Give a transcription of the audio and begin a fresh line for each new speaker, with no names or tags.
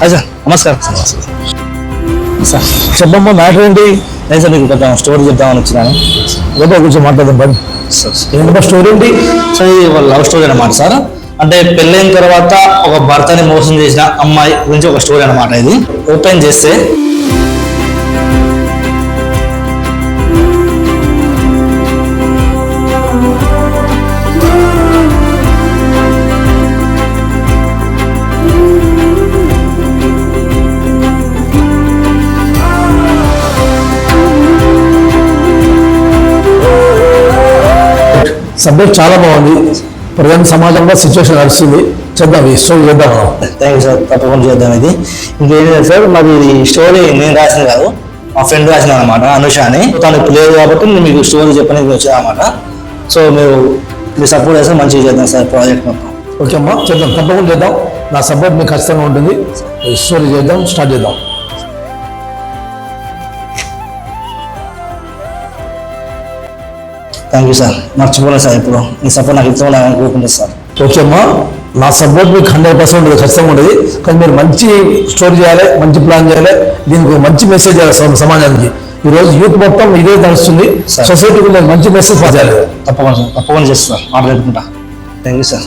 Sir నమస్కారం sir. చెప్పమ్మా matter ఏంటి? నేను సార్ మీకు కొంచెం స్టోరీ చెప్దామని వచ్చినాను. ఏదో కొంచెం మాట్లాడదాం పని. ఏంటమ్మా స్టోరీ ఏంటి? సార్ ఇది ఒక లవ్ స్టోరీ అన్నమాట సార్. అంటే పెళ్ళైన తర్వాత ఒక భర్తని మోసం చేసిన అమ్మాయి గురించి ఒక స్టోరీ అన్నమాట. ఇది ఓపెన్ చేస్తే
సబ్జెక్ట్ చాలా బాగుంది. ప్రజెంట్ సమాజంలో సిచ్యువేషన్ నడుస్తుంది. చేద్దాం, ఈ స్టోరీ చేద్దాం మనం.
థ్యాంక్ యూ సార్, తప్పకుండా చేద్దాం. ఇది ఇంకేం సార్, మరి ఈ స్టోరీ నేను రాసిన కాదు, మా ఫ్రెండ్ రాసిన అనమాట, అనుష అని. తనకు లేదు కాబట్టి నేను మీకు స్టోరీ చెప్పడానికి వచ్చాను అనమాట. సో మీరు సపోర్ట్ చేస్తే మంచిగా చేద్దాం సార్ ప్రాజెక్ట్ మొత్తం.
ఓకే అమ్మా, చేద్దాం, తప్పకుండా చేద్దాం. నా సపోర్ట్ మీకు ఖచ్చితంగా ఉంటుంది. స్టోరీ చేద్దాం, స్టార్ట్ చేద్దాం.
థ్యాంక్ యూ సార్, మర్చిపోలేదు సార్. ఇప్పుడు మీ సపోర్ట్ నాకు ఇస్తూ అనుకుంటుంది సార్.
ఓకే అమ్మా, నా సపోర్ట్ మీకు 100% ఖచ్చితంగా ఉంటుంది. కానీ మీరు మంచి స్టోరీ చేయాలి, మంచి ప్లాన్ చేయాలి, దీనికి మంచి మెసేజ్ చేయాలి సమాజానికి. ఈరోజు యూత్ మొత్తం ఇదే నడుస్తుంది. సొసైటీకి మంచి మెసేజ్ పాస్ చేయాలి.
తప్పకుండా సార్, తప్పకుండా చేస్తాను సార్, మాట్లాడుకుంటా. Thank you sir.